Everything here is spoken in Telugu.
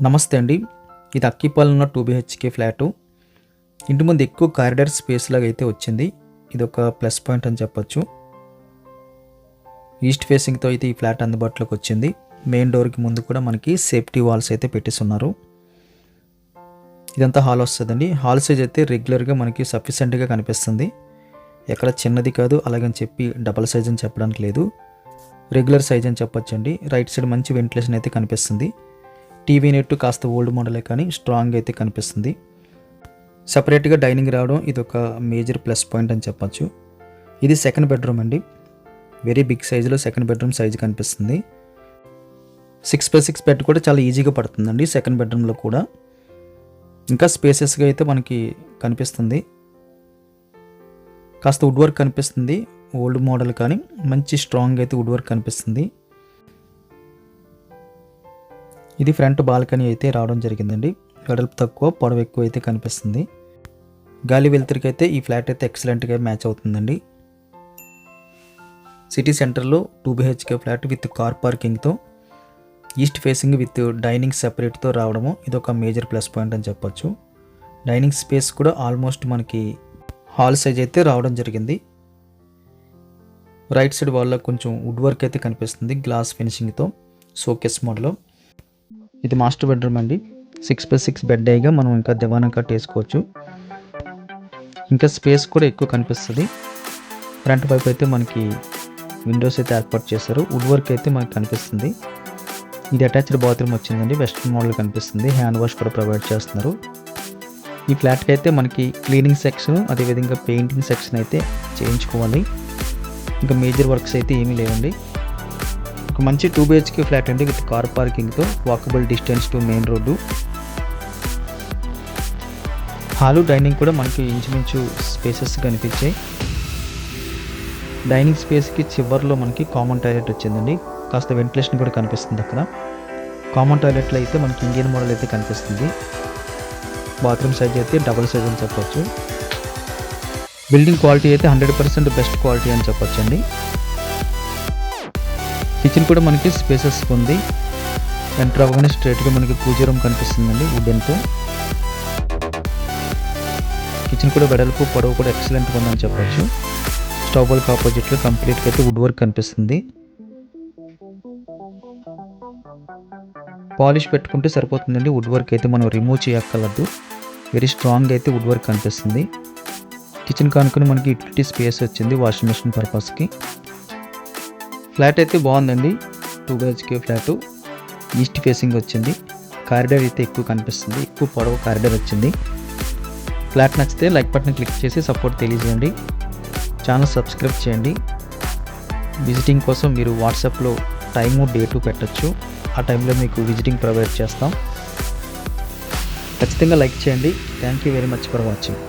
నమస్తే అండి. ఇది అక్కిపాలెంలో 2 BHK ఫ్లాటు. ఇంటి ముందు ఎక్కువ కారిడార్ స్పేస్ లాగా అయితే వచ్చింది. ఇది ఒక ప్లస్ పాయింట్ అని చెప్పొచ్చు. ఈస్ట్ ఫేసింగ్తో అయితే ఈ ఫ్లాట్ అందుబాటులోకి వచ్చింది. మెయిన్ డోర్కి ముందు కూడా మనకి సేఫ్టీ వాల్స్ అయితే పెట్టేస్తున్నారు. ఇదంతా హాల్ వస్తుందండి. హాల్ సైజ్ అయితే రెగ్యులర్గా మనకి సఫిషియెంట్గా కనిపిస్తుంది. ఎక్కడ చిన్నది కాదు, అలాగని చెప్పి డబల్ సైజ్ అని చెప్పడానికి లేదు. రెగ్యులర్ సైజ్ అని చెప్పొచ్చండి. రైట్ సైడ్ మంచి వెంటిలేషన్ అయితే కనిపిస్తుంది. టీవీ నెట్ కాస్త ఓల్డ్ మోడలే కానీ స్ట్రాంగ్ అయితే కనిపిస్తుంది. సపరేట్గా డైనింగ్ రావడం ఇది ఒక మేజర్ ప్లస్ పాయింట్ అని చెప్పొచ్చు. ఇది సెకండ్ బెడ్రూమ్ అండి. వెరీ బిగ్ సైజులో సెకండ్ బెడ్రూమ్ సైజు కనిపిస్తుంది. 6x6 బెడ్ కూడా చాలా ఈజీగా పడుతుందండి సెకండ్ బెడ్రూమ్లో కూడా. ఇంకా స్పేసెస్గా అయితే మనకి కనిపిస్తుంది. కాస్త వుడ్ వర్క్ కనిపిస్తుంది. ఓల్డ్ మోడల్ కానీ మంచి స్ట్రాంగ్ అయితే వుడ్ వర్క్ కనిపిస్తుంది. ఇది ఫ్రంట్ బాల్కనీ అయితే రావడం జరిగిందండి. వెడల్పు తక్కువ, పొడవు ఎక్కువ అయితే కనిపిస్తుంది. గాలి వెలుతురికి అయితే ఈ ఫ్లాట్ అయితే ఎక్సలెంట్గా మ్యాచ్ అవుతుందండి. సిటీ సెంటర్లో 2 BHK ఫ్లాట్ విత్ కార్ పార్కింగ్తో ఈస్ట్ ఫేసింగ్ విత్ డైనింగ్ సెపరేట్తో రావడము ఇది ఒక మేజర్ ప్లస్ పాయింట్ అని చెప్పొచ్చు. డైనింగ్ స్పేస్ కూడా ఆల్మోస్ట్ మనకి హాల్ సైజ్ అయితే రావడం జరిగింది. రైట్ సైడ్ వాల్లో కొంచెం వుడ్ వర్క్ అయితే కనిపిస్తుంది గ్లాస్ ఫినిషింగ్తో షోకేస్ మోడల్లో. ఇది మాస్టర్ బెడ్రూమ్ అండి. 6x6 బెడ్ అయ్యిగా మనం ఇంకా దివానా కట్ వేసుకోవచ్చు. ఇంకా స్పేస్ కూడా ఎక్కువ కనిపిస్తుంది. ఫ్రంట్ వైపు అయితే మనకి విండోస్ అయితే ఏర్పాటు చేశారు. వుడ్ వర్క్ అయితే మనకి కనిపిస్తుంది. ఇది అటాచ్డ్ బాత్రూమ్ వచ్చిందండి. వెస్ట్రన్ మోడల్ కనిపిస్తుంది. హ్యాండ్ వాష్ కూడా ప్రొవైడ్ చేస్తున్నారు. ఈ ఫ్లాట్కి అయితే మనకి క్లీనింగ్ సెక్షన్, అదేవిధంగా పెయింటింగ్ సెక్షన్ అయితే చేయించుకోవాలి. ఇంకా మేజర్ వర్క్స్ అయితే ఏమీ లేవండి. ఒక మంచి 2 BHK ఫ్లాట్ అండి విత్ కార్ పార్కింగ్తో walkable distance to main road. Hall dining కూడా మనకి ఇంచుమించు స్పేసెస్ కనిపించాయి. డైనింగ్ స్పేస్కి చివర్లో మనకి కామన్ టాయిలెట్ వచ్చిందండి. కాస్త వెంటిలేషన్ కూడా కనిపిస్తుంది అక్కడ. కామన్ టాయిలెట్లో అయితే మనకి ఇండియన్ మోడల్ అయితే కనిపిస్తుంది. బాత్రూమ్ సైజ్ అయితే డబుల్ సైజ్ అని చెప్పొచ్చు. బిల్డింగ్ క్వాలిటీ అయితే 100% బెస్ట్ క్వాలిటీ అని చెప్పొచ్చు అండి. కిచెన్ కూడా మనకి స్పేసెస్ ఉంది. ఎంటర్ అవ్వగానే స్ట్రైట్గా మనకి పూజ రూమ్ కనిపిస్తుందండి వుడెన్తో. కిచెన్ కూడా వెడల్పు, పొడవు కూడా ఎక్సలెంట్గా ఉందని చెప్పొచ్చు. స్టవ్ బాల్కి ఆపోజిట్లో కంప్లీట్గా అయితే వుడ్ వర్క్ కనిపిస్తుంది. పాలిష్ పెట్టుకుంటే సరిపోతుందండి. వుడ్ వర్క్ అయితే మనం రిమూవ్ చేయక్కర్లేదు. వెరీ స్ట్రాంగ్ అయితే వుడ్ వర్క్ కనిపిస్తుంది. కిచెన్ కానుకొని మనకి యూటిలిటీ స్పేస్ వచ్చింది వాషింగ్ మెషిన్ పర్పస్కి. ఫ్లాట్ అయితే బాగుందండి. 2 BHK ఫ్లాటు ఈస్ట్ ఫేసింగ్ వచ్చింది. కారిడార్ అయితే ఎక్కువ కనిపిస్తుంది. ఎక్కువ పొడవు కారిడార్ వచ్చింది. ఫ్లాట్ నచ్చితే లైక్ బటన్ క్లిక్ చేసి సపోర్ట్ తెలియజేయండి. ఛానల్ సబ్స్క్రైబ్ చేయండి. విజిటింగ్ కోసం మీరు వాట్సాప్లో టైము డేటు పెట్టచ్చు. ఆ టైంలో మీకు విజిటింగ్ ప్రొవైడ్ చేస్తాం. ఖచ్చితంగా లైక్ చేయండి. Thank you very much for watching.